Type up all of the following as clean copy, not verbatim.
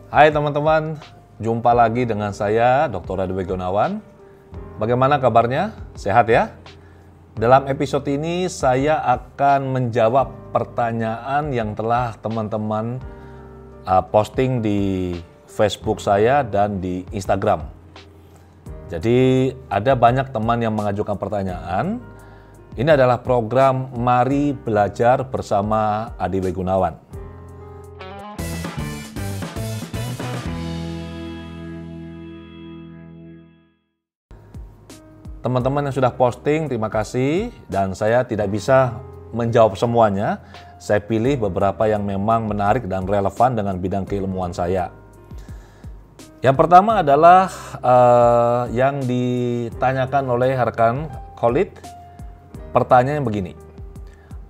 Hai teman-teman, jumpa lagi dengan saya Dr. Radebe Gunawan. Bagaimana kabarnya? Sehat ya? Dalam episode ini saya akan menjawab pertanyaan yang telah teman-teman posting di Facebook saya dan di Instagram. Jadi ada banyak teman yang mengajukan pertanyaan. Ini adalah program Mari Belajar bersama Radebe Gunawan. Teman-teman yang sudah posting, terima kasih. Dan saya tidak bisa menjawab semuanya. Saya pilih beberapa yang memang menarik dan relevan dengan bidang keilmuan saya. Yang pertama adalah yang ditanyakan oleh rekan Khalid. Pertanyaannya begini.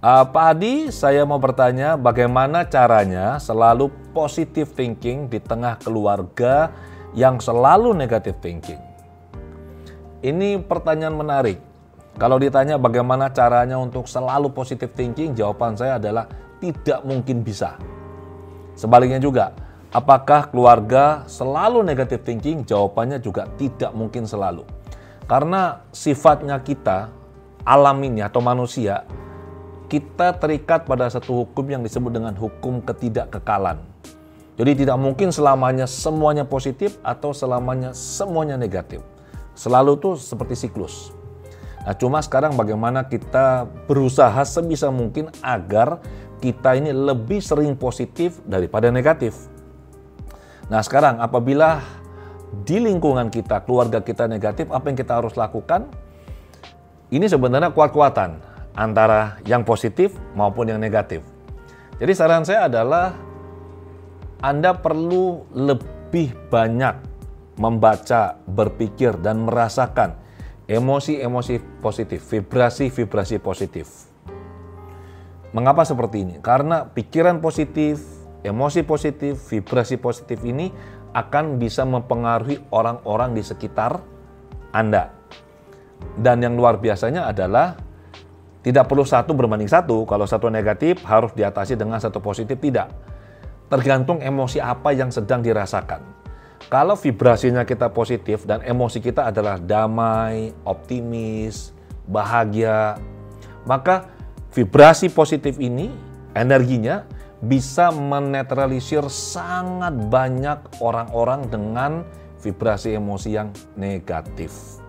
Pak Adi, saya mau bertanya bagaimana caranya selalu positive thinking di tengah keluarga yang selalu negative thinking? Ini pertanyaan menarik. Kalau ditanya bagaimana caranya untuk selalu positive thinking, jawaban saya adalah tidak mungkin bisa. Sebaliknya juga, apakah keluarga selalu negative thinking? Jawabannya juga tidak mungkin selalu. Karena sifatnya kita, alam ini atau manusia, kita terikat pada satu hukum yang disebut dengan hukum ketidakkekalan. Jadi tidak mungkin selamanya semuanya positif atau selamanya semuanya negatif. Selalu tuh seperti siklus. Nah, cuma sekarang bagaimana kita berusaha sebisa mungkin agar kita ini lebih sering positif daripada negatif. Nah, sekarang apabila di lingkungan kita, keluarga kita negatif, apa yang kita harus lakukan? Ini sebenarnya kuat-kuatan antara yang positif maupun yang negatif. Jadi saran saya adalah Anda perlu lebih banyak membaca, berpikir, dan merasakan emosi-emosi positif, vibrasi-vibrasi positif. Mengapa seperti ini? Karena pikiran positif, emosi positif, vibrasi positif ini akan bisa mempengaruhi orang-orang di sekitar Anda. Dan yang luar biasanya adalah tidak perlu satu berbanding satu. Kalau satu negatif harus diatasi dengan satu positif, tidak. Tergantung emosi apa yang sedang dirasakan. Kalau vibrasinya kita positif dan emosi kita adalah damai, optimis, bahagia, maka vibrasi positif ini, energinya bisa menetralisir sangat banyak orang-orang dengan vibrasi emosi yang negatif.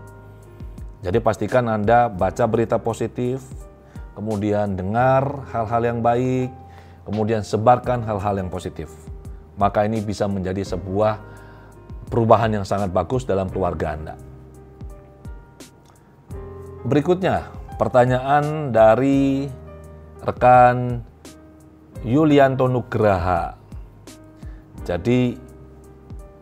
Jadi pastikan Anda baca berita positif, kemudian dengar hal-hal yang baik, kemudian sebarkan hal-hal yang positif. Maka ini bisa menjadi sebuah perubahan yang sangat bagus dalam keluarga Anda. Berikutnya, pertanyaan dari rekan Yulianto Nugraha. Jadi,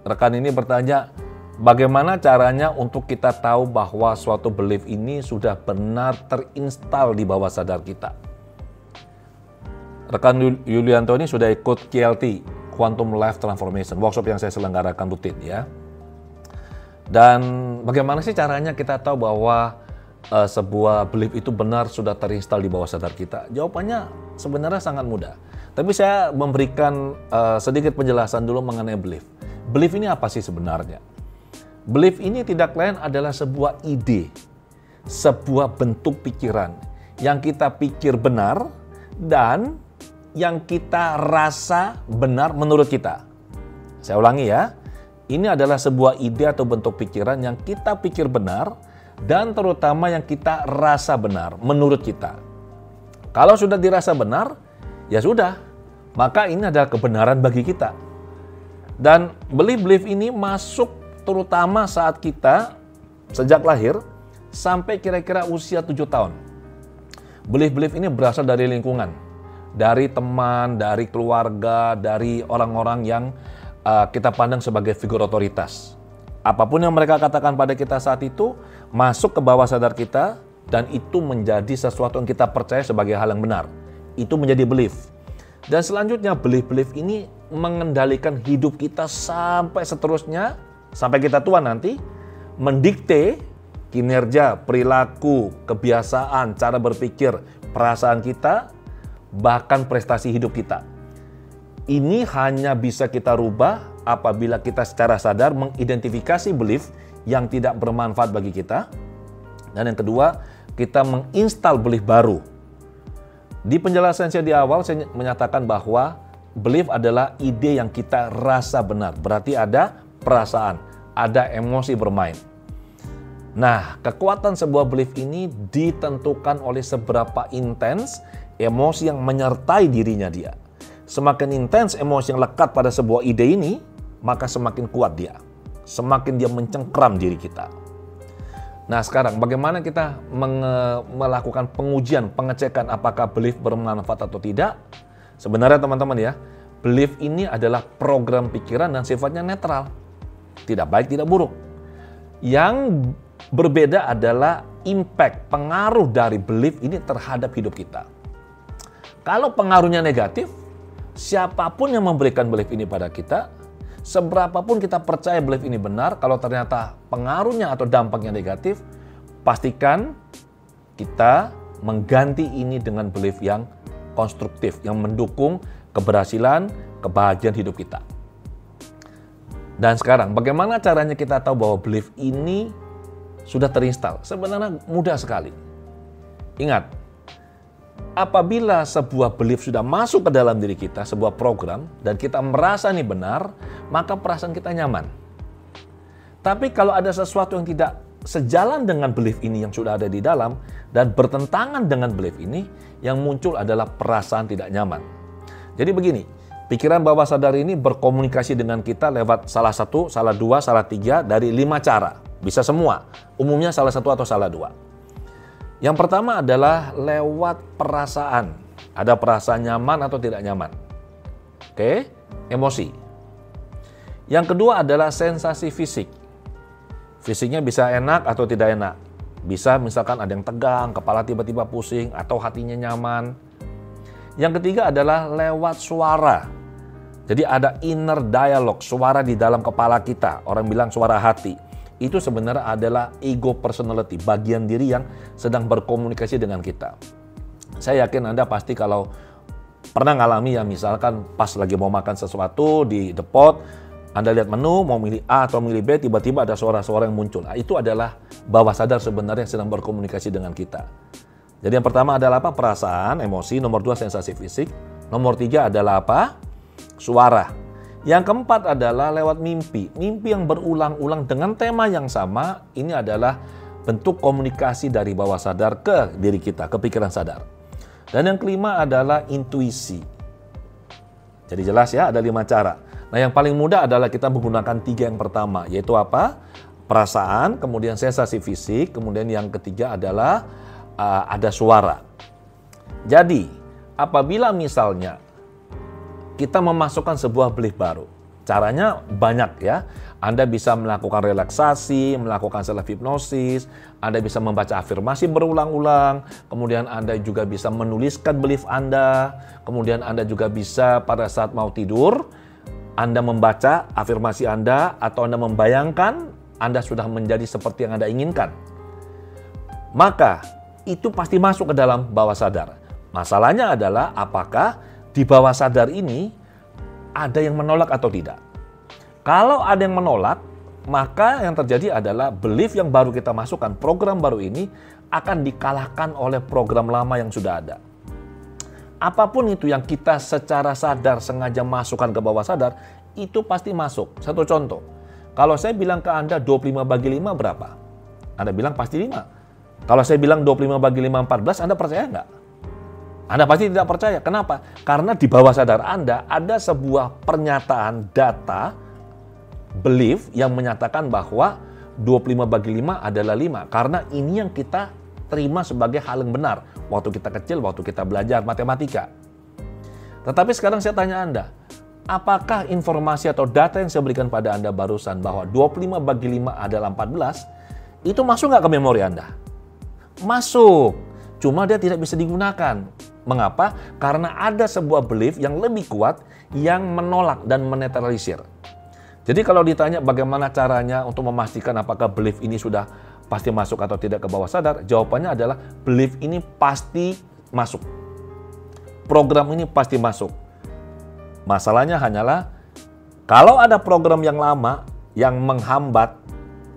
rekan ini bertanya, bagaimana caranya untuk kita tahu bahwa suatu belief ini sudah benar terinstal di bawah sadar kita? Rekan Yulianto ini sudah ikut QLT, Quantum Life Transformation, workshop yang saya selenggarakan rutin ya. Dan bagaimana sih caranya kita tahu bahwa sebuah belief itu benar sudah terinstal di bawah sadar kita? Jawabannya sebenarnya sangat mudah. Tapi saya memberikan sedikit penjelasan dulu mengenai belief. Belief ini apa sih sebenarnya? Belief ini tidak lain adalah sebuah ide, sebuah bentuk pikiran yang kita pikir benar dan yang kita rasa benar menurut kita. Saya ulangi ya, ini adalah sebuah ide atau bentuk pikiran yang kita pikir benar dan terutama yang kita rasa benar menurut kita. Kalau sudah dirasa benar, ya sudah, maka ini adalah kebenaran bagi kita. Dan belief ini masuk terutama saat kita sejak lahir sampai kira-kira usia 7 tahun. Belief ini berasal dari lingkungan, dari teman, dari keluarga, dari orang-orang yang kita pandang sebagai figur otoritas. Apapun yang mereka katakan pada kita saat itu, masuk ke bawah sadar kita, dan itu menjadi sesuatu yang kita percaya sebagai hal yang benar. Itu menjadi belief. Dan selanjutnya, belief ini mengendalikan hidup kita sampai seterusnya, sampai kita tua nanti, mendikte kinerja, perilaku, kebiasaan, cara berpikir, perasaan kita, bahkan prestasi hidup kita. Ini hanya bisa kita rubah apabila kita secara sadar mengidentifikasi belief yang tidak bermanfaat bagi kita. Dan yang kedua, kita menginstal belief baru. Di penjelasan saya di awal, saya menyatakan bahwa belief adalah ide yang kita rasa benar. Berarti ada perasaan, ada emosi bermain. Nah, kekuatan sebuah belief ini ditentukan oleh seberapa intens emosi yang menyertai dirinya dia. Semakin intens emosi yang lekat pada sebuah ide ini, maka semakin kuat dia. Semakin dia mencengkram diri kita. Nah, sekarang bagaimana kita melakukan pengujian, pengecekan apakah belief bermanfaat atau tidak? Sebenarnya teman-teman ya, belief ini adalah program pikiran dan sifatnya netral. Tidak baik, tidak buruk. Yang berbeda adalah impact, pengaruh dari belief ini terhadap hidup kita. Kalau pengaruhnya negatif, siapapun yang memberikan belief ini pada kita, seberapapun kita percaya belief ini benar, kalau ternyata pengaruhnya atau dampaknya negatif, pastikan kita mengganti ini dengan belief yang konstruktif, yang mendukung keberhasilan, kebahagiaan hidup kita. Dan sekarang, bagaimana caranya kita tahu bahwa belief ini sudah terinstal? Sebenarnya mudah sekali. Ingat, apabila sebuah belief sudah masuk ke dalam diri kita, sebuah program, dan kita merasa ini benar, maka perasaan kita nyaman. Tapi kalau ada sesuatu yang tidak sejalan dengan belief ini yang sudah ada di dalam, dan bertentangan dengan belief ini, yang muncul adalah perasaan tidak nyaman. Jadi begini, pikiran bawah sadar ini berkomunikasi dengan kita lewat salah satu, salah dua, salah tiga, dari 5 cara. Bisa semua, umumnya salah satu atau salah dua. Yang pertama adalah lewat perasaan. Ada perasaan nyaman atau tidak nyaman. Oke, emosi. Yang kedua adalah sensasi fisik. Fisiknya bisa enak atau tidak enak. Bisa misalkan ada yang tegang, kepala tiba-tiba pusing, atau hatinya nyaman. Yang ketiga adalah lewat suara. Jadi ada inner dialogue, suara di dalam kepala kita. Orang bilang suara hati. Itu sebenarnya adalah ego personality, bagian diri yang sedang berkomunikasi dengan kita. Saya yakin Anda pasti kalau pernah ngalami ya, misalkan pas lagi mau makan sesuatu di The Pot, Anda lihat menu, mau milih A atau milih B, tiba-tiba ada suara-suara yang muncul. Nah, itu adalah bawah sadar sebenarnya yang sedang berkomunikasi dengan kita. Jadi yang pertama adalah apa? Perasaan, emosi. Nomor 2, sensasi fisik. Nomor 3 adalah apa? Suara. Yang keempat adalah lewat mimpi. Mimpi yang berulang-ulang dengan tema yang sama, ini adalah bentuk komunikasi dari bawah sadar ke diri kita, ke pikiran sadar. Dan yang kelima adalah intuisi. Jadi jelas ya, ada 5 cara. Nah, yang paling mudah adalah kita menggunakan 3 yang pertama, yaitu apa? Perasaan, kemudian sensasi fisik, kemudian yang ketiga adalah ada suara. Jadi, apabila misalnya kita memasukkan sebuah belief baru. Caranya banyak ya. Anda bisa melakukan relaksasi, melakukan self-hipnosis, Anda bisa membaca afirmasi berulang-ulang, kemudian Anda juga bisa menuliskan belief Anda, kemudian Anda juga bisa pada saat mau tidur, Anda membaca afirmasi Anda, atau Anda membayangkan Anda sudah menjadi seperti yang Anda inginkan. Maka, itu pasti masuk ke dalam bawah sadar. Masalahnya adalah apakah di bawah sadar ini ada yang menolak atau tidak. Kalau ada yang menolak, maka yang terjadi adalah belief yang baru kita masukkan, program baru ini akan dikalahkan oleh program lama yang sudah ada. Apapun itu yang kita secara sadar sengaja masukkan ke bawah sadar, itu pasti masuk. Satu contoh, kalau saya bilang ke Anda 25 bagi 5 berapa? Anda bilang pasti 5. Kalau saya bilang 25 bagi 5 14, Anda percaya nggak? Anda pasti tidak percaya. Kenapa? Karena di bawah sadar Anda ada sebuah pernyataan data, belief yang menyatakan bahwa 25 bagi 5 adalah 5. Karena ini yang kita terima sebagai hal yang benar. Waktu kita kecil, waktu kita belajar matematika. Tetapi sekarang saya tanya Anda, apakah informasi atau data yang saya berikan pada Anda barusan bahwa 25 bagi 5 adalah 14, itu masuk nggak ke memori Anda? Masuk. Cuma dia tidak bisa digunakan. Mengapa? Karena ada sebuah belief yang lebih kuat yang menolak dan menetralisir. Jadi kalau ditanya bagaimana caranya untuk memastikan apakah belief ini sudah pasti masuk atau tidak ke bawah sadar, jawabannya adalah belief ini pasti masuk. Program ini pasti masuk. Masalahnya hanyalah Kalau ada program yang lama yang menghambat,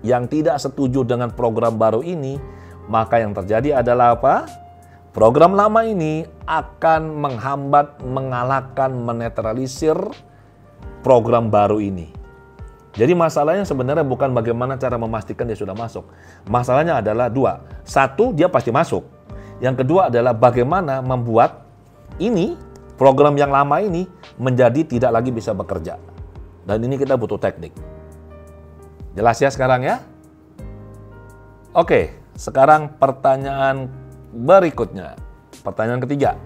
yang tidak setuju dengan program baru ini, maka yang terjadi adalah apa? Program lama ini akan menghambat, mengalahkan, menetralisir program baru ini. Jadi masalahnya sebenarnya bukan bagaimana cara memastikan dia sudah masuk. Masalahnya adalah dua. Satu, dia pasti masuk. Yang kedua adalah bagaimana membuat ini, program yang lama ini, menjadi tidak lagi bisa bekerja. Dan ini kita butuh teknik. Jelas ya sekarang ya? Oke, sekarang pertanyaan berikutnya. Pertanyaan ketiga.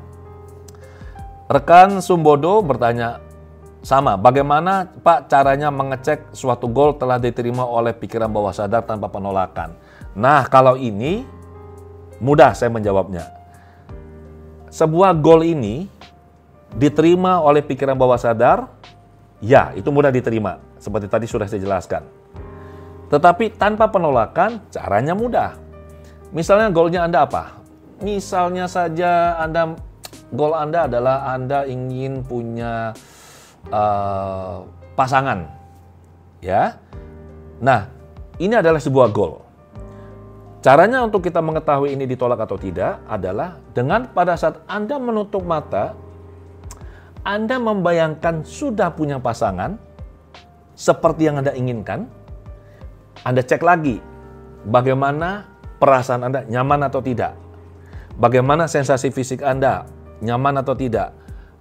Rekan Sumbodo bertanya sama, bagaimana Pak caranya mengecek suatu goal telah diterima oleh pikiran bawah sadar tanpa penolakan? Nah, kalau ini mudah saya menjawabnya. Sebuah goal ini diterima oleh pikiran bawah sadar, ya itu mudah diterima. Seperti tadi sudah saya jelaskan. Tetapi tanpa penolakan, caranya mudah. Misalnya goalnya Anda apa? Misalnya saja goal Anda adalah Anda ingin punya pasangan. Ya. Nah, ini adalah sebuah goal. Caranya untuk kita mengetahui ini ditolak atau tidak adalah dengan pada saat Anda menutup mata, Anda membayangkan sudah punya pasangan seperti yang Anda inginkan. Anda cek lagi bagaimana perasaan Anda, nyaman atau tidak. Bagaimana sensasi fisik Anda, nyaman atau tidak.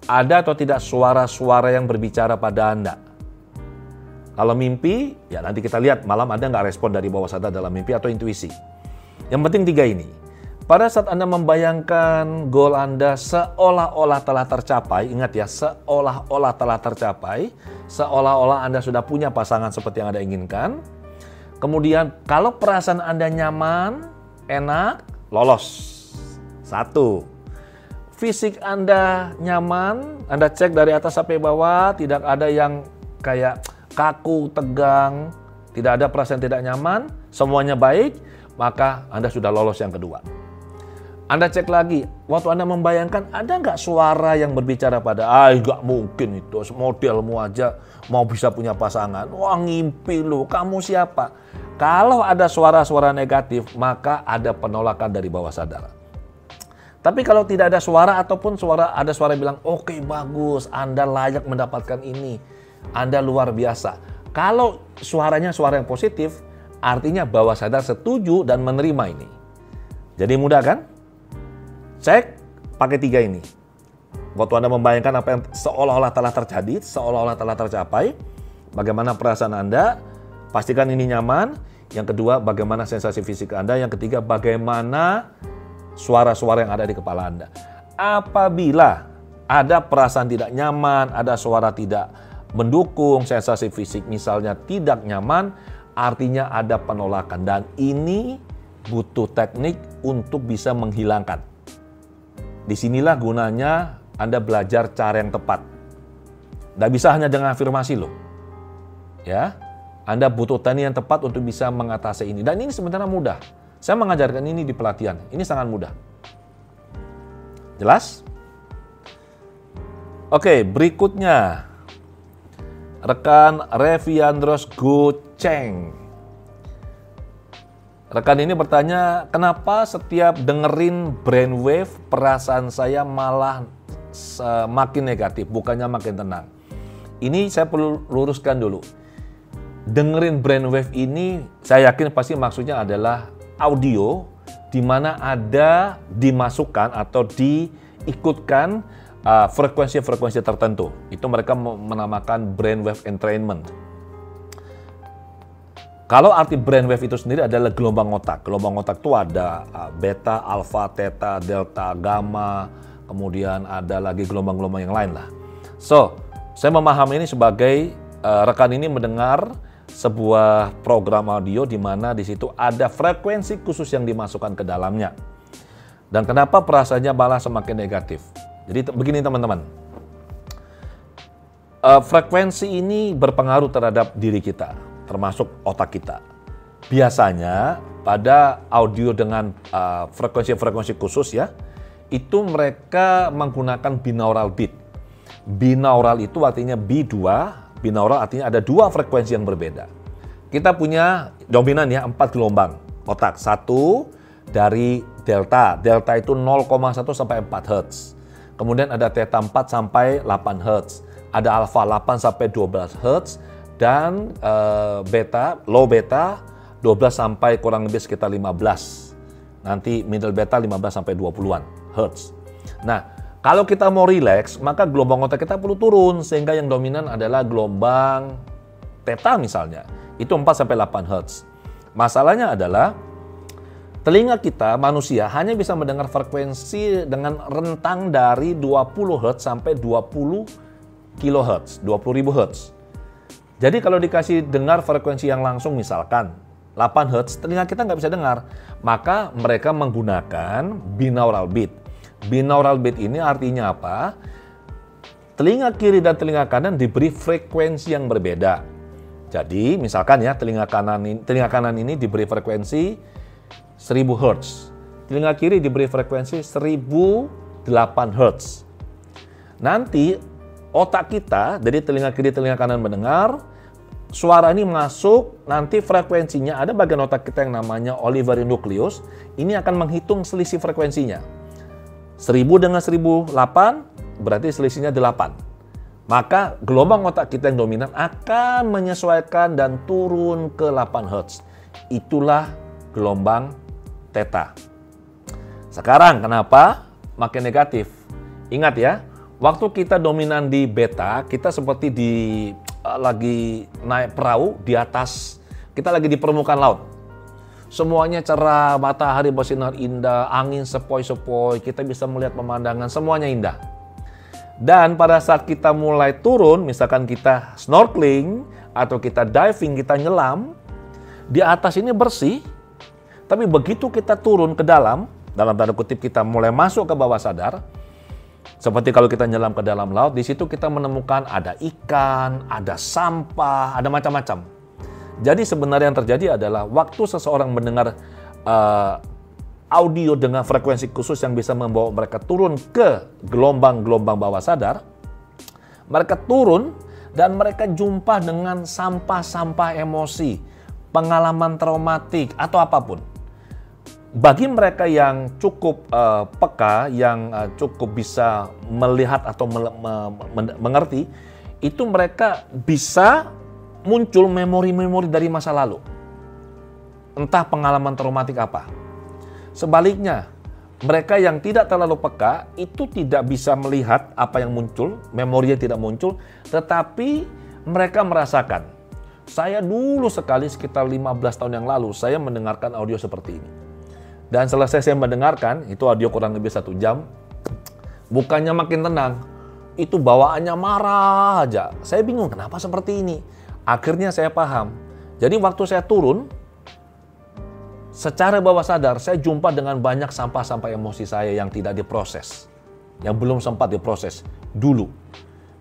Ada atau tidak suara-suara yang berbicara pada Anda. Kalau mimpi, ya nanti kita lihat malam Anda nggak respon dari bawah sadar dalam mimpi atau intuisi. Yang penting tiga ini. Pada saat Anda membayangkan goal Anda seolah-olah telah tercapai, ingat ya, seolah-olah telah tercapai, seolah-olah Anda sudah punya pasangan seperti yang Anda inginkan. Kemudian kalau perasaan Anda nyaman, enak, lolos. 1. Fisik Anda nyaman, Anda cek dari atas sampai bawah, tidak ada yang kayak kaku, tegang, tidak ada perasaan tidak nyaman, semuanya baik, maka Anda sudah lolos yang kedua. Anda cek lagi, waktu Anda membayangkan ada nggak suara yang berbicara pada, nggak mungkin itu, modelmu aja mau bisa punya pasangan, wah ngimpi lu, kamu siapa? Kalau ada suara-suara negatif, maka ada penolakan dari bawah sadar. Tapi kalau tidak ada suara ataupun ada suara bilang, oke, bagus, Anda layak mendapatkan ini, Anda luar biasa. Kalau suaranya suara yang positif, artinya bawah sadar setuju dan menerima ini. Jadi mudah kan? Cek pakai 3 ini. Waktu Anda membayangkan apa yang seolah-olah telah terjadi, seolah-olah telah tercapai, bagaimana perasaan Anda, pastikan ini nyaman. Yang kedua, bagaimana sensasi fisik Anda. Yang ketiga, bagaimana suara-suara yang ada di kepala Anda. Apabila ada perasaan tidak nyaman, ada suara tidak mendukung, sensasi fisik misalnya tidak nyaman, artinya ada penolakan. Dan ini butuh teknik untuk bisa menghilangkan. Disinilah gunanya Anda belajar cara yang tepat. Tidak bisa hanya dengan afirmasi loh. Ya, Anda butuh teknik yang tepat untuk bisa mengatasi ini. Dan ini sebenarnya mudah. Saya mengajarkan ini di pelatihan. Ini sangat mudah. Jelas? Oke, berikutnya. Rekan Reviandros Goceng. Rekan ini bertanya, kenapa setiap dengerin brainwave perasaan saya malah makin negatif, bukannya makin tenang. Ini saya perlu luruskan dulu. Dengerin brainwave ini, saya yakin pasti maksudnya adalah audio di mana ada dimasukkan atau diikutkan frekuensi-frekuensi tertentu. Itu mereka menamakan brainwave entrainment. Kalau arti brainwave itu sendiri adalah gelombang otak. Gelombang otak itu ada beta, alfa, theta, delta, gamma, kemudian ada lagi gelombang-gelombang yang lain lah. So, saya memahami ini sebagai rekan ini mendengar sebuah program audio di mana di situ ada frekuensi khusus yang dimasukkan ke dalamnya. Dan kenapa perasaannya malah semakin negatif? Jadi begini teman-teman. Frekuensi ini berpengaruh terhadap diri kita, termasuk otak kita. Biasanya pada audio dengan frekuensi-frekuensi khusus ya, itu mereka menggunakan binaural beat. Binaural itu artinya B2 Binaural artinya ada dua frekuensi yang berbeda. Kita punya dominan ya, 4 gelombang otak. Satu dari delta. Delta itu 0,1 sampai 4 Hz. Kemudian ada theta 4 sampai 8 Hz. Ada alpha 8 sampai 12 Hz. Dan beta, low beta 12 sampai kurang lebih sekitar 15. Nanti middle beta 15 sampai 20-an Hz. Nah, kalau kita mau relax, maka gelombang otak kita perlu turun, sehingga yang dominan adalah gelombang theta misalnya. Itu 4 sampai 8 Hz. Masalahnya adalah telinga kita manusia hanya bisa mendengar frekuensi dengan rentang dari 20 Hz sampai 20 kHz, 20.000 Hz. Jadi kalau dikasih dengar frekuensi yang langsung misalkan 8 Hz, telinga kita nggak bisa dengar. Maka mereka menggunakan binaural beat. Binaural beat ini artinya apa? Telinga kiri dan telinga kanan diberi frekuensi yang berbeda. Jadi misalkan ya telinga kanan ini diberi frekuensi 1000 Hz. Telinga kiri diberi frekuensi 1008 Hz. Nanti otak kita dari telinga kiri telinga kanan mendengar, suara ini masuk, nanti frekuensinya ada bagian otak kita yang namanya Oliveri nucleus, ini akan menghitung selisih frekuensinya. 1000 dengan 1008 berarti selisihnya 8. Maka gelombang otak kita yang dominan akan menyesuaikan dan turun ke 8 Hz. Itulah gelombang theta. Sekarang kenapa makin negatif? Ingat ya, waktu kita dominan di beta, kita seperti lagi naik perahu di atas, kita lagi di permukaan laut. Semuanya cerah, matahari bersinar indah, angin sepoi-sepoi, kita bisa melihat pemandangan, semuanya indah. Dan pada saat kita mulai turun, misalkan kita snorkeling atau kita diving, kita nyelam, di atas ini bersih, tapi begitu kita turun ke dalam tanda kutip kita mulai masuk ke bawah sadar, seperti kalau kita nyelam ke dalam laut, di situ kita menemukan ada ikan, ada sampah, ada macam-macam. Jadi sebenarnya yang terjadi adalah waktu seseorang mendengar audio dengan frekuensi khusus yang bisa membawa mereka turun ke gelombang-gelombang bawah sadar, mereka turun dan mereka jumpa dengan sampah-sampah emosi, pengalaman traumatik, atau apapun. Bagi mereka yang cukup peka, yang cukup bisa melihat atau mengerti, itu mereka bisa muncul memori-memori dari masa lalu. Entah pengalaman traumatik apa. Sebaliknya, mereka yang tidak terlalu peka, itu tidak bisa melihat apa yang muncul, memorinya tidak muncul, tetapi mereka merasakan. Saya dulu sekali sekitar 15 tahun yang lalu, saya mendengarkan audio seperti ini. Dan selesai saya mendengarkan, itu audio kurang lebih 1 jam, bukannya makin tenang, itu bawaannya marah aja. Saya bingung kenapa seperti ini. Akhirnya saya paham. Jadi waktu saya turun, secara bawah sadar saya jumpa dengan banyak sampah-sampah emosi saya yang tidak diproses, yang belum sempat diproses dulu.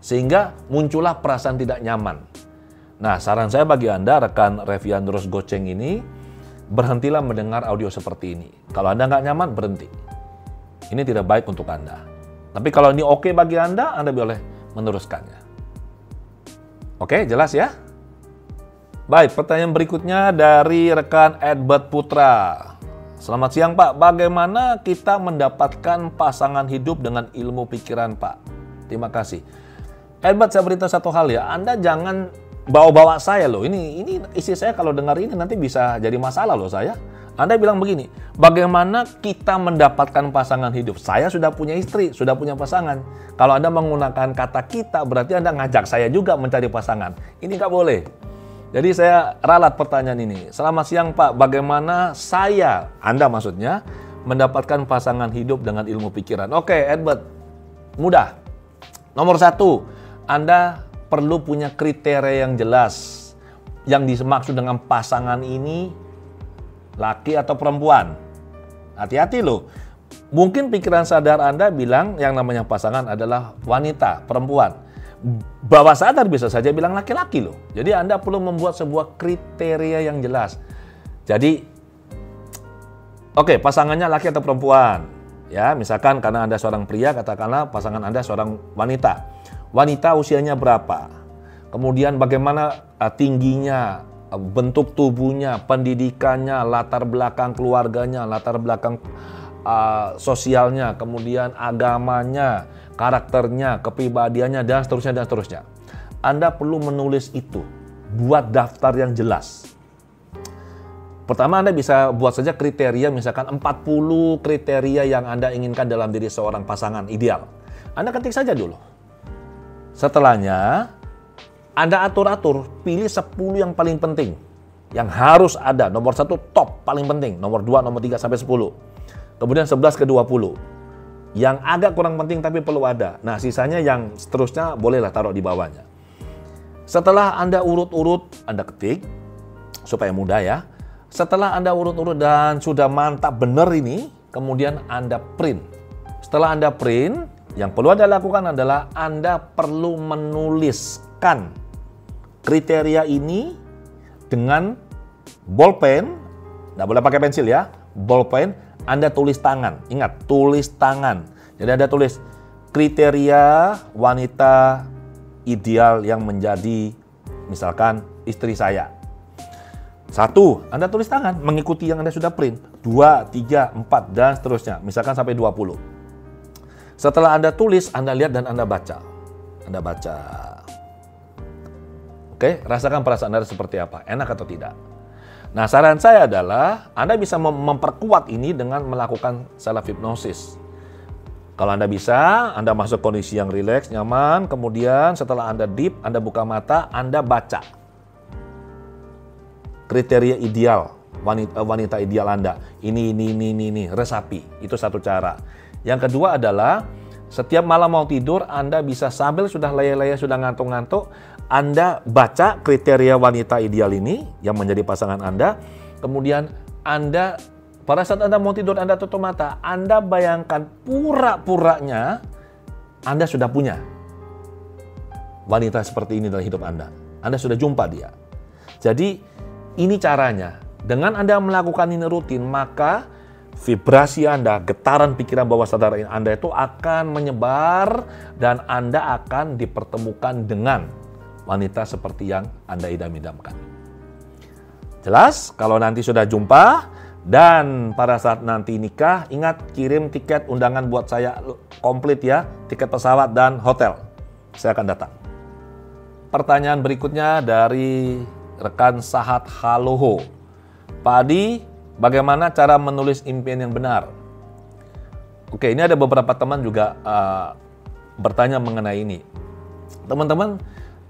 Sehingga muncullah perasaan tidak nyaman. Nah, saran saya bagi Anda, rekan Reviandros Goceng ini, berhentilah mendengar audio seperti ini. Kalau Anda nggak nyaman, berhenti. Ini tidak baik untuk Anda. Tapi kalau ini oke bagi Anda boleh meneruskannya. Oke, jelas ya? Baik, pertanyaan berikutnya dari rekan Edbert Putra. Selamat siang Pak, bagaimana kita mendapatkan pasangan hidup dengan ilmu pikiran Pak? Terima kasih. Edbert, saya beritahu satu hal ya, Anda jangan bawa-bawa saya loh. Ini isi saya kalau dengar ini nanti bisa jadi masalah loh saya. Anda bilang begini, bagaimana kita mendapatkan pasangan hidup? Saya sudah punya istri, sudah punya pasangan. Kalau Anda menggunakan kata kita, berarti Anda ngajak saya juga mencari pasangan. Ini nggak boleh. Jadi saya ralat pertanyaan ini. Selamat siang Pak, bagaimana saya, Anda maksudnya, mendapatkan pasangan hidup dengan ilmu pikiran? Oke, Edbert, mudah. Nomor 1, Anda perlu punya kriteria yang jelas. Yang dimaksud dengan pasangan ini laki atau perempuan. Hati-hati loh. Mungkin pikiran sadar Anda bilang yang namanya pasangan adalah wanita, perempuan. Bawah sadar bisa saja bilang laki-laki loh. Jadi Anda perlu membuat sebuah kriteria yang jelas. Jadi, oke, pasangannya laki atau perempuan. Ya, misalkan karena Anda seorang pria, katakanlah pasangan Anda seorang wanita. Wanita usianya berapa? kemudian bagaimana tingginya, bentuk tubuhnya, pendidikannya, latar belakang keluarganya, latar belakang sosialnya, kemudian agamanya, karakternya, kepribadiannya, dan seterusnya, dan seterusnya. Anda perlu menulis itu, buat daftar yang jelas. Pertama, Anda bisa buat saja kriteria, misalkan 40 kriteria yang Anda inginkan dalam diri seorang pasangan ideal. Anda ketik saja dulu. Setelahnya, Anda atur-atur, pilih 10 yang paling penting, yang harus ada. Nomor 1 top, paling penting. Nomor 2, nomor 3, sampai 10. Kemudian 11 ke 20. Yang agak kurang penting tapi perlu ada. Nah, sisanya yang seterusnya bolehlah taruh di bawahnya. Setelah Anda urut-urut, Anda ketik, supaya mudah ya. Setelah Anda urut-urut dan sudah mantap benar ini, kemudian Anda print. Setelah Anda print, yang perlu Anda lakukan adalah Anda perlu menuliskan kriteria ini dengan bolpen, nggak boleh pakai pensil ya, bolpen, Anda tulis tangan. Ingat, tulis tangan. Jadi Anda tulis kriteria wanita ideal yang menjadi, misalkan, istri saya. 1, Anda tulis tangan, mengikuti yang Anda sudah print. 2, 3, 4, dan seterusnya. Misalkan sampai 20. Setelah Anda tulis, Anda lihat dan Anda baca. Anda baca. Oke, rasakan perasaan Anda seperti apa, enak atau tidak. Nah, saran saya adalah Anda bisa memperkuat ini dengan melakukan self hypnosis. Kalau Anda bisa, Anda masuk kondisi yang rileks, nyaman, kemudian setelah Anda deep, Anda buka mata, Anda baca kriteria ideal, wanita ideal Anda. Ini, resapi. Itu satu cara. Yang kedua adalah, setiap malam mau tidur, Anda bisa sambil sudah leyeh-leyeh, sudah ngantuk-ngantuk, Anda baca kriteria wanita ideal ini yang menjadi pasangan Anda. Kemudian Anda, pada saat Anda mau tidur, Anda tutup mata. Anda bayangkan pura-puranya Anda sudah punya wanita seperti ini dalam hidup Anda. Anda sudah jumpa dia. Jadi ini caranya. Dengan Anda melakukan ini rutin, maka vibrasi Anda, getaran pikiran bawah sadar Anda itu akan menyebar dan Anda akan dipertemukan dengan wanita seperti yang Anda idam-idamkan. Jelas? Kalau nanti sudah jumpa dan pada saat nanti nikah, ingat kirim tiket undangan buat saya komplit ya, tiket pesawat dan hotel. Saya akan datang. Pertanyaan berikutnya dari rekan Sahat Haloho. Pak Adi, bagaimana cara menulis impian yang benar? Oke, ini ada beberapa teman juga bertanya mengenai ini. Teman-teman,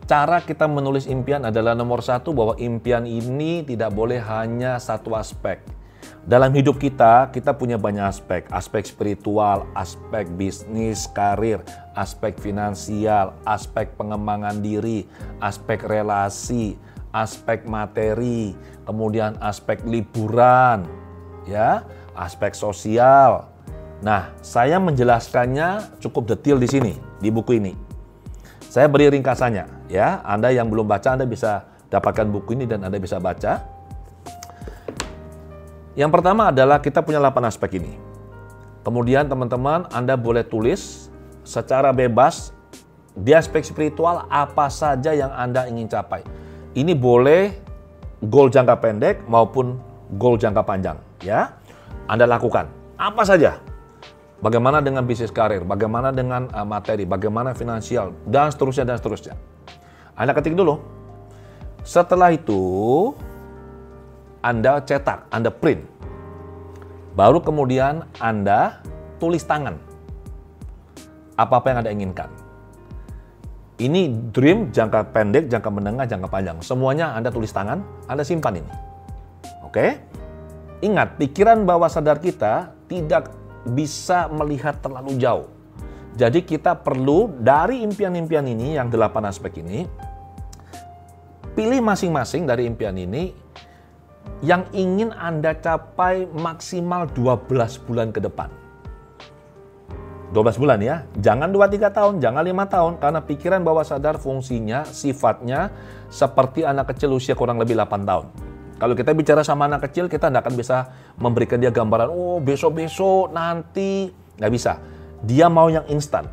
cara kita menulis impian adalah nomor 1, bahwa impian ini tidak boleh hanya satu aspek. Dalam hidup kita punya banyak aspek. Aspek spiritual, aspek bisnis, karir, aspek finansial, aspek pengembangan diri, aspek relasi, aspek materi, kemudian aspek liburan, ya, aspek sosial. Nah, saya menjelaskannya cukup detail di sini, di buku ini. Saya beri ringkasannya, ya. Anda yang belum baca, Anda bisa dapatkan buku ini dan Anda bisa baca. Yang pertama adalah kita punya 8 aspek ini. Kemudian teman-teman, Anda boleh tulis secara bebas di aspek spiritual apa saja yang Anda ingin capai. Ini boleh goal jangka pendek maupun goal jangka panjang, ya. Anda lakukan apa saja. Bagaimana dengan bisnis karir, bagaimana dengan materi, bagaimana finansial, dan seterusnya, dan seterusnya. Anda ketik dulu. Setelah itu, Anda cetak, Anda print. Baru kemudian Anda tulis tangan. Apa-apa yang Anda inginkan. Ini dream jangka pendek, jangka menengah, jangka panjang. Semuanya Anda tulis tangan, Anda simpan ini. Oke? Ingat, pikiran bawah sadar kita tidak bisa melihat terlalu jauh. Jadi kita perlu dari impian-impian ini, yang 8 aspek ini, pilih masing-masing dari impian ini yang ingin Anda capai maksimal 12 bulan ke depan. 12 bulan ya, jangan 2-3 tahun, jangan 5 tahun, karena pikiran bawah sadar fungsinya, sifatnya seperti anak kecil usia kurang lebih 8 tahun. Kalau kita bicara sama anak kecil, kita tidak akan bisa memberikan dia gambaran, oh besok-besok, nanti. Nggak bisa. Dia mau yang instan.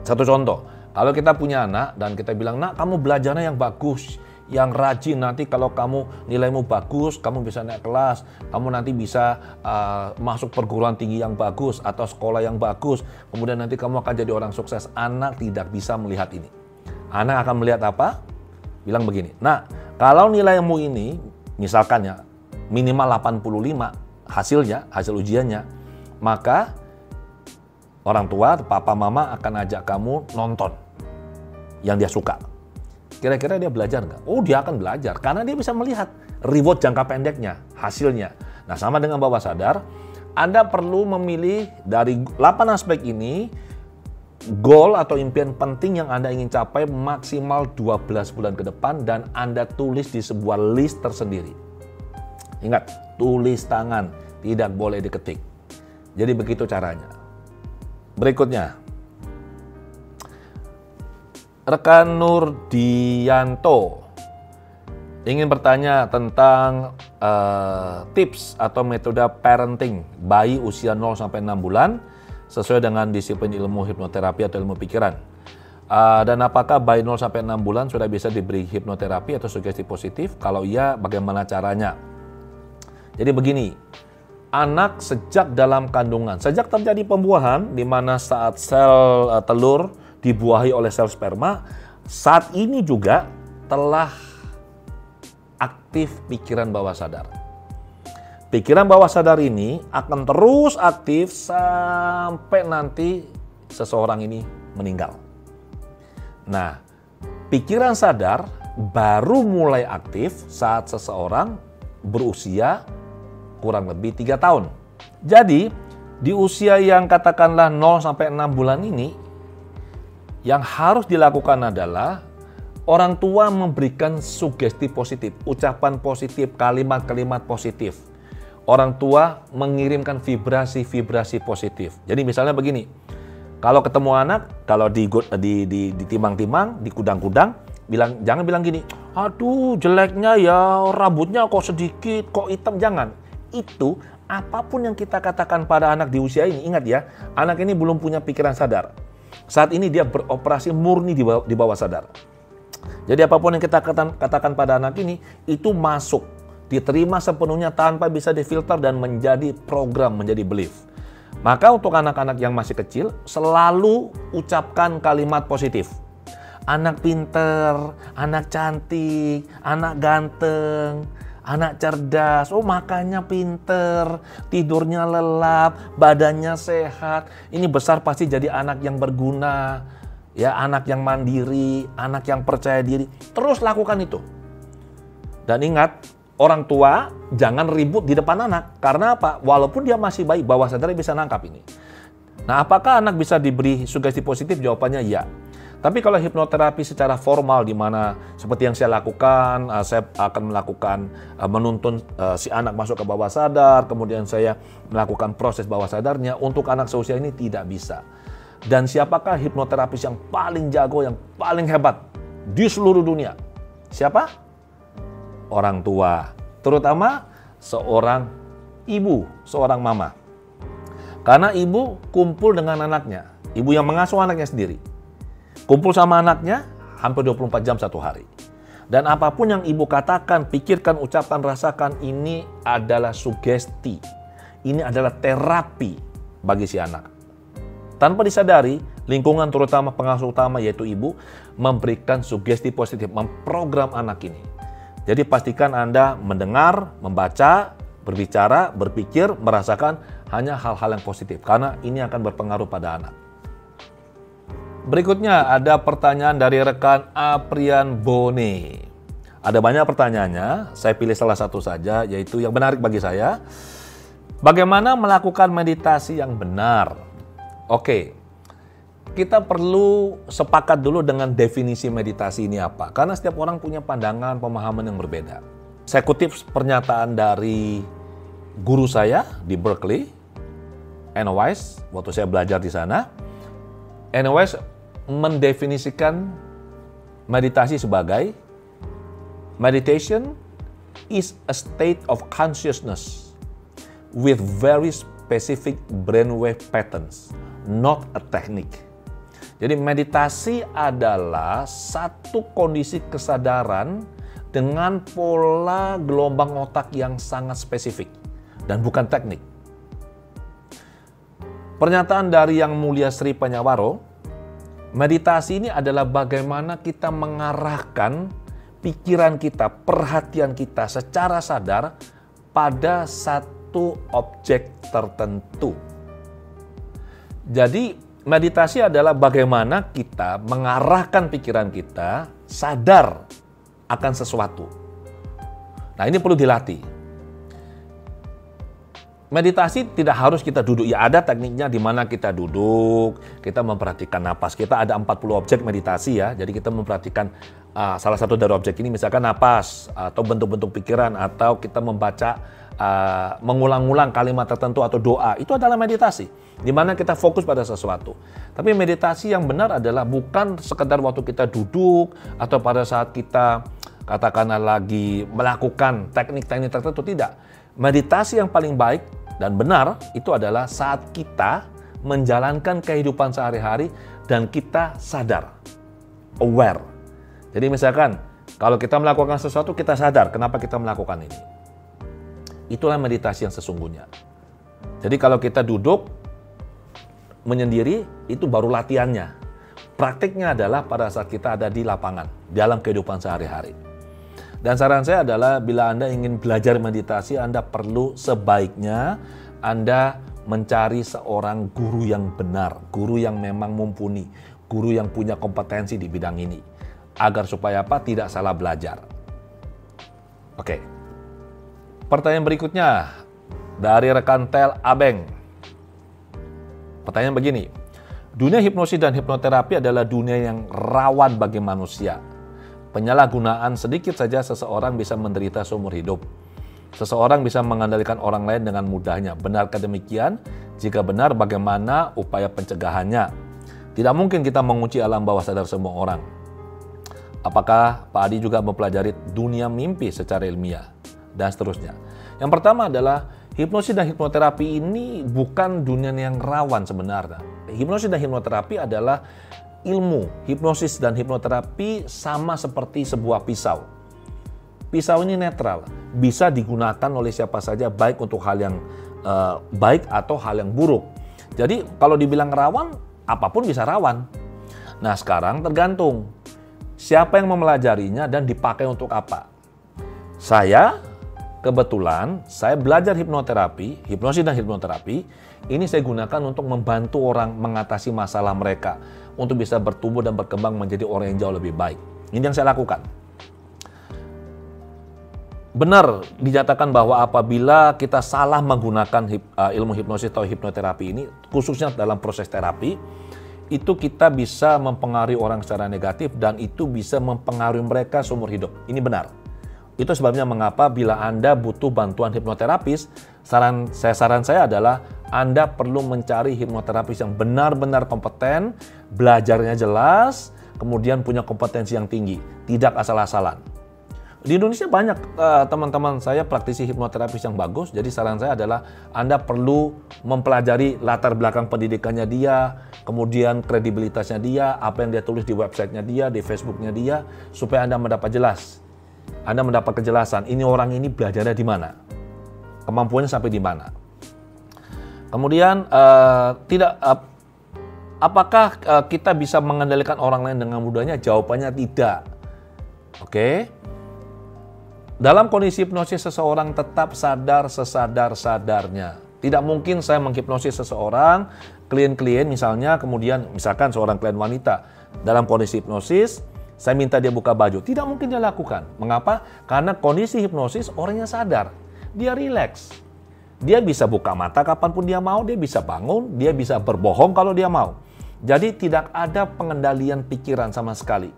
Satu contoh, Kalau kita punya anak dan kita bilang, nak kamu belajarnya yang bagus, yang rajin, nanti kalau kamu nilaimu bagus, kamu bisa naik kelas, kamu nanti bisa masuk perguruan tinggi yang bagus atau sekolah yang bagus, kemudian nanti kamu akan jadi orang sukses. Anak tidak bisa melihat ini. Anak akan melihat apa? Bilang begini, nah kalau nilaimu ini, misalkan ya, minimal 85 hasil ujiannya, maka orang tua, papa, mama akan ajak kamu nonton yang dia suka. Kira-kira dia belajar nggak? Oh, dia akan belajar karena dia bisa melihat reward jangka pendeknya, hasilnya. Nah, sama dengan bawah sadar, Anda perlu memilih dari 8 aspek ini, goal atau impian penting yang Anda ingin capai maksimal 12 bulan ke depan dan Anda tulis di sebuah list tersendiri. Ingat, tulis tangan, tidak boleh diketik. Jadi begitu caranya. Berikutnya, rekan Nurdianto ingin bertanya tentang tips atau metode parenting bayi usia 0-6 bulan sesuai dengan disiplin ilmu hipnoterapi atau ilmu pikiran. Dan apakah bayi 0-6 bulan sudah bisa diberi hipnoterapi atau sugesti positif? Kalau iya, bagaimana caranya? Jadi begini, anak sejak dalam kandungan, sejak terjadi pembuahan, di mana saat sel telur dibuahi oleh sel sperma, saat ini juga telah aktif pikiran bawah sadar. Pikiran bawah sadar ini akan terus aktif sampai nanti seseorang ini meninggal. Nah, pikiran sadar baru mulai aktif saat seseorang berusia kurang lebih 3 tahun. Jadi, di usia yang katakanlah 0-6 bulan ini, yang harus dilakukan adalah orang tua memberikan sugesti positif, ucapan positif, kalimat-kalimat positif. Orang tua mengirimkan vibrasi-vibrasi positif. Jadi misalnya begini, kalau ketemu anak, kalau ditimang-timang, dikudang-kudang, jangan bilang gini, aduh jeleknya ya, rambutnya kok sedikit, kok hitam, jangan. Itu apapun yang kita katakan pada anak di usia ini, ingat ya, anak ini belum punya pikiran sadar. Saat ini dia beroperasi murni di bawah sadar. Jadi apapun yang kita katakan pada anak ini, itu masuk, diterima sepenuhnya tanpa bisa difilter dan menjadi program, menjadi belief. Maka untuk anak-anak yang masih kecil, selalu ucapkan kalimat positif. Anak pinter, anak cantik, anak ganteng, anak cerdas, oh makanya pinter, tidurnya lelap, badannya sehat. Ini besar pasti jadi anak yang berguna, ya, anak yang mandiri, anak yang percaya diri. Terus lakukan itu. Dan ingat, orang tua jangan ribut di depan anak. Karena apa? Walaupun dia masih bayi, bawah sadar bisa nangkap ini. Nah, apakah anak bisa diberi sugesti positif? Jawabannya ya. Tapi kalau hipnoterapi secara formal, di mana seperti yang saya lakukan, saya akan melakukan menuntun si anak masuk ke bawah sadar, kemudian saya melakukan proses bawah sadarnya, untuk anak seusia ini tidak bisa. Dan siapakah hipnoterapis yang paling jago, yang paling hebat di seluruh dunia? Siapa? Orang tua, terutama seorang ibu, seorang mama. Karena ibu kumpul dengan anaknya, ibu yang mengasuh anaknya sendiri. Kumpul sama anaknya hampir 24 jam satu hari. Dan apapun yang ibu katakan, pikirkan, ucapkan, rasakan, ini adalah sugesti. Ini adalah terapi bagi si anak. Tanpa disadari, lingkungan terutama pengasuh utama yaitu ibu memberikan sugesti positif, memprogram anak ini. Jadi pastikan Anda mendengar, membaca, berbicara, berpikir, merasakan hanya hal-hal yang positif. Karena ini akan berpengaruh pada anak. Berikutnya ada pertanyaan dari rekan Aprian Bone. Ada banyak pertanyaannya, saya pilih salah satu saja, yaitu yang menarik bagi saya. Bagaimana melakukan meditasi yang benar? Oke, kita perlu sepakat dulu dengan definisi meditasi ini apa. Karena setiap orang punya pandangan, pemahaman yang berbeda. Saya kutip pernyataan dari guru saya di Berkeley, Anna Weiss, waktu saya belajar di sana. Anna Weiss mendefinisikan meditasi sebagai meditation is a state of consciousness with very specific brainwave patterns, not a technique. Jadi meditasi adalah satu kondisi kesadaran dengan pola gelombang otak yang sangat spesifik dan bukan teknik. Pernyataan dari Yang Mulia Sri Panyawaro, meditasi ini adalah bagaimana kita mengarahkan pikiran kita, perhatian kita secara sadar pada satu objek tertentu. Jadi meditasi adalah bagaimana kita mengarahkan pikiran kita sadar akan sesuatu. Nah, ini perlu dilatih. Meditasi tidak harus kita duduk. Ya, ada tekniknya di mana kita duduk, kita memperhatikan napas. Kita ada 40 objek meditasi ya. Jadi kita memperhatikan salah satu dari objek ini misalkan napas atau bentuk-bentuk pikiran atau kita membaca mengulang-ulang kalimat tertentu atau doa. Itu adalah meditasi. Di mana kita fokus pada sesuatu. Tapi meditasi yang benar adalah bukan sekedar waktu kita duduk atau pada saat kita katakanlah lagi melakukan teknik-teknik tertentu, tidak. Meditasi yang paling baik dan benar itu adalah saat kita menjalankan kehidupan sehari-hari dan kita sadar, aware. Jadi misalkan kalau kita melakukan sesuatu kita sadar kenapa kita melakukan ini. Itulah meditasi yang sesungguhnya. Jadi kalau kita duduk menyendiri itu baru latihannya. Praktiknya adalah pada saat kita ada di lapangan, dalam kehidupan sehari-hari. Dan saran saya adalah bila Anda ingin belajar meditasi, Anda perlu sebaiknya Anda mencari seorang guru yang benar, guru yang memang mumpuni, guru yang punya kompetensi di bidang ini. Agar supaya apa? Tidak salah belajar. Oke. Pertanyaan berikutnya dari rekan Tel Abeng. Pertanyaan begini, dunia hipnosis dan hipnoterapi adalah dunia yang rawan bagi manusia. Penyalahgunaan sedikit saja seseorang bisa menderita seumur hidup. Seseorang bisa mengendalikan orang lain dengan mudahnya. Benarkah demikian? Jika benar, bagaimana upaya pencegahannya? Tidak mungkin kita mengunci alam bawah sadar semua orang. Apakah Pak Adi juga mempelajari dunia mimpi secara ilmiah? Dan seterusnya. Yang pertama adalah hipnosis dan hipnoterapi ini bukan dunia yang rawan sebenarnya. Hipnosis dan hipnoterapi adalah ilmu. Hipnosis dan hipnoterapi sama seperti sebuah pisau. Pisau ini netral, bisa digunakan oleh siapa saja baik untuk hal yang baik atau hal yang buruk. Jadi kalau dibilang rawan, apapun bisa rawan. Nah sekarang tergantung siapa yang mempelajarinya dan dipakai untuk apa. Kebetulan saya belajar hipnoterapi, hipnosis dan hipnoterapi, ini saya gunakan untuk membantu orang mengatasi masalah mereka, untuk bisa bertumbuh dan berkembang menjadi orang yang jauh lebih baik. Ini yang saya lakukan. Benar dinyatakan bahwa apabila kita salah menggunakan ilmu hipnosis atau hipnoterapi ini, khususnya dalam proses terapi, itu kita bisa mempengaruhi orang secara negatif dan itu bisa mempengaruhi mereka seumur hidup. Ini benar. Itu sebabnya mengapa bila Anda butuh bantuan hipnoterapis, saran saya adalah Anda perlu mencari hipnoterapis yang benar-benar kompeten, belajarnya jelas, kemudian punya kompetensi yang tinggi, tidak asal-asalan. Di Indonesia banyak teman-teman saya praktisi hipnoterapis yang bagus, jadi saran saya adalah Anda perlu mempelajari latar belakang pendidikannya dia, kemudian kredibilitasnya dia, apa yang dia tulis di websitenya dia, di Facebooknya dia, supaya Anda mendapat jelas. Anda mendapat kejelasan, ini orang ini belajarnya di mana, kemampuannya sampai di mana. Kemudian apakah kita bisa mengendalikan orang lain dengan mudahnya? Jawabannya tidak. Oke. Dalam kondisi hipnosis seseorang tetap sadar sesadar-sadarnya. Tidak mungkin saya menghipnosis seseorang, klien misalkan seorang klien wanita dalam kondisi hipnosis, saya minta dia buka baju. Tidak mungkin dia lakukan. Mengapa? Karena kondisi hipnosis orangnya sadar. Dia rileks. Dia bisa buka mata kapanpun dia mau, dia bisa bangun, dia bisa berbohong kalau dia mau. Jadi tidak ada pengendalian pikiran sama sekali.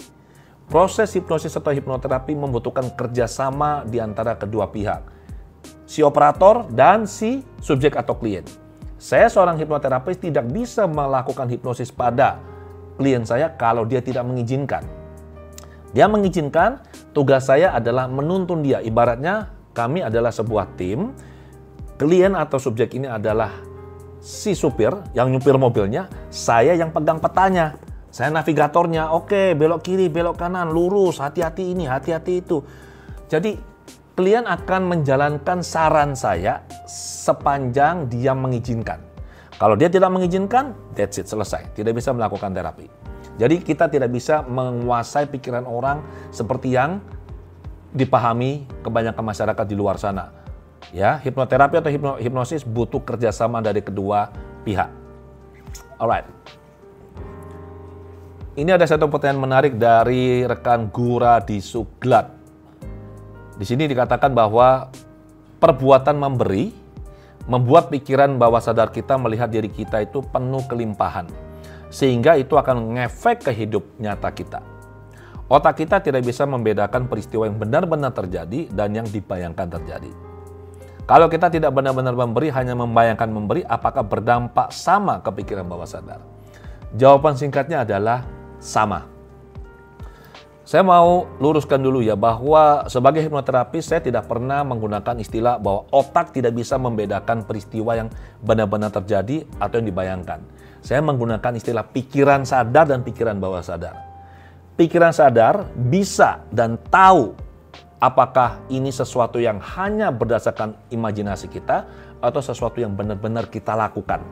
Proses hipnosis atau hipnoterapi membutuhkan kerjasama di antara kedua pihak. Si operator dan si subjek atau klien. Saya seorang hipnoterapis tidak bisa melakukan hipnosis pada klien saya kalau dia tidak mengizinkan. Dia mengizinkan, tugas saya adalah menuntun dia. Ibaratnya kami adalah sebuah tim, klien atau subjek ini adalah si supir yang nyupir mobilnya, saya yang pegang petanya. Saya navigatornya, oke, belok kiri, belok kanan, lurus, hati-hati ini, hati-hati itu. Jadi klien akan menjalankan saran saya sepanjang dia mengizinkan. Kalau dia tidak mengizinkan, that's it, selesai. Tidak bisa melakukan terapi. Jadi kita tidak bisa menguasai pikiran orang seperti yang dipahami kebanyakan masyarakat di luar sana. Ya, hipnoterapi atau hipnosis butuh kerjasama dari kedua pihak. Alright. Ini ada satu pertanyaan menarik dari rekan Gura di Suglat. Di sini dikatakan bahwa perbuatan memberi membuat pikiran bawah sadar kita melihat diri kita itu penuh kelimpahan. Sehingga itu akan ngefek ke hidup nyata kita. Otak kita tidak bisa membedakan peristiwa yang benar-benar terjadi dan yang dibayangkan terjadi. Kalau kita tidak benar-benar memberi, hanya membayangkan memberi, apakah berdampak sama ke pikiran bawah sadar? Jawaban singkatnya adalah sama. Saya mau luruskan dulu ya, bahwa sebagai hipnoterapis saya tidak pernah menggunakan istilah bahwa otak tidak bisa membedakan peristiwa yang benar-benar terjadi atau yang dibayangkan. Saya menggunakan istilah pikiran sadar dan pikiran bawah sadar. Pikiran sadar bisa dan tahu apakah ini sesuatu yang hanya berdasarkan imajinasi kita atau sesuatu yang benar-benar kita lakukan.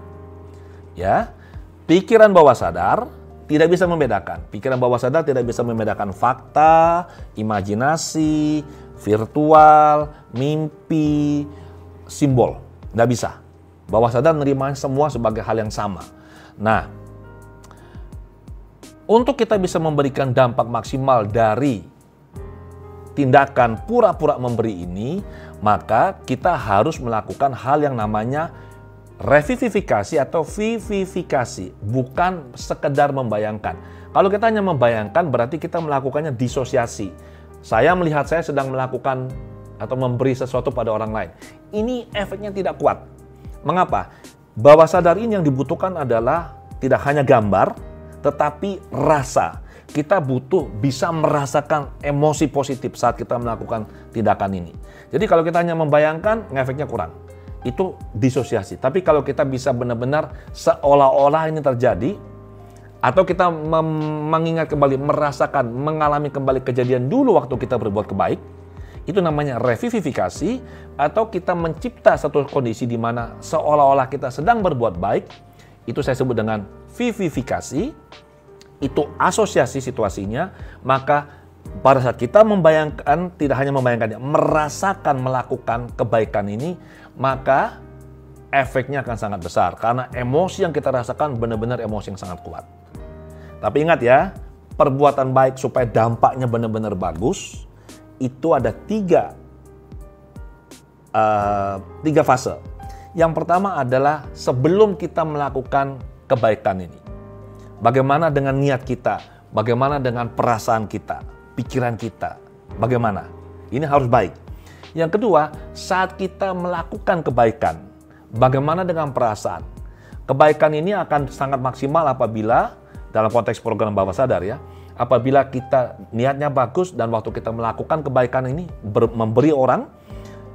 Ya, pikiran bawah sadar tidak bisa membedakan. Pikiran bawah sadar tidak bisa membedakan fakta, imajinasi, virtual, mimpi, simbol. Nggak bisa. Bawah sadar menerima semua sebagai hal yang sama. Nah, untuk kita bisa memberikan dampak maksimal dari tindakan pura-pura memberi ini, maka kita harus melakukan hal yang namanya revivifikasi atau vivifikasi, bukan sekedar membayangkan. Kalau kita hanya membayangkan, berarti kita melakukannya disosiasi. Saya melihat saya sedang melakukan atau memberi sesuatu pada orang lain. Ini efeknya tidak kuat. Mengapa? Bawah sadar ini yang dibutuhkan adalah tidak hanya gambar, tetapi rasa. Kita butuh bisa merasakan emosi positif saat kita melakukan tindakan ini. Jadi kalau kita hanya membayangkan, efeknya kurang. Itu disosiasi. Tapi kalau kita bisa benar-benar seolah-olah ini terjadi, atau kita mengingat kembali, merasakan, mengalami kembali kejadian dulu waktu kita berbuat kebaik, itu namanya revivifikasi, atau kita mencipta satu kondisi di mana seolah-olah kita sedang berbuat baik, itu saya sebut dengan vivifikasi. Itu asosiasi situasinya. Maka pada saat kita membayangkan, tidak hanya membayangkannya, merasakan melakukan kebaikan ini, maka efeknya akan sangat besar. Karena emosi yang kita rasakan benar-benar emosi yang sangat kuat. Tapi ingat ya, perbuatan baik supaya dampaknya benar-benar bagus, itu ada tiga fase. Yang pertama adalah sebelum kita melakukan kebaikan ini. Bagaimana dengan niat kita? Bagaimana dengan perasaan kita? Pikiran kita? Bagaimana? Ini harus baik. Yang kedua, saat kita melakukan kebaikan, bagaimana dengan perasaan? Kebaikan ini akan sangat maksimal apabila, dalam konteks program bawah sadar ya, apabila kita niatnya bagus dan waktu kita melakukan kebaikan ini, memberi orang,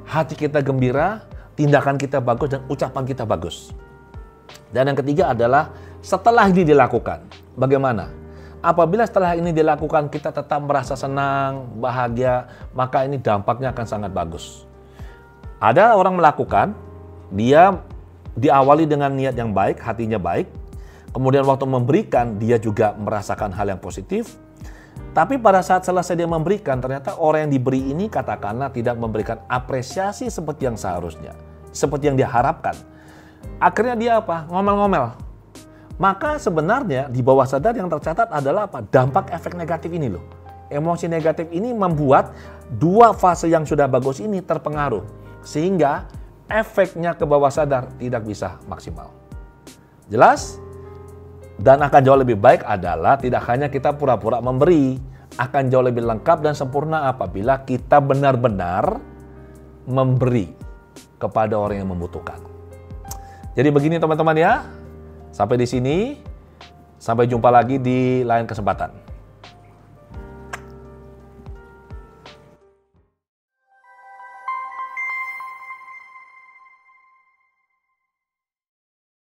hati kita gembira, tindakan kita bagus, dan ucapan kita bagus. Dan yang ketiga adalah setelah ini dilakukan, bagaimana? Apabila setelah ini dilakukan kita tetap merasa senang, bahagia, maka ini dampaknya akan sangat bagus. Ada orang melakukan, dia diawali dengan niat yang baik, hatinya baik, kemudian waktu memberikan dia juga merasakan hal yang positif, tapi pada saat selesai dia memberikan, ternyata orang yang diberi ini katakanlah tidak memberikan apresiasi seperti yang seharusnya, seperti yang diharapkan. Akhirnya dia apa? Ngomel-ngomel. Maka sebenarnya di bawah sadar yang tercatat adalah apa? Dampak efek negatif ini loh. Emosi negatif ini membuat dua fase yang sudah bagus ini terpengaruh. Sehingga efeknya ke bawah sadar tidak bisa maksimal. Jelas? Dan akan jauh lebih baik adalah tidak hanya kita pura-pura memberi. Akan jauh lebih lengkap dan sempurna apabila kita benar-benar memberi kepada orang yang membutuhkan. Jadi begini teman-teman ya. Sampai di sini. Sampai jumpa lagi di lain kesempatan.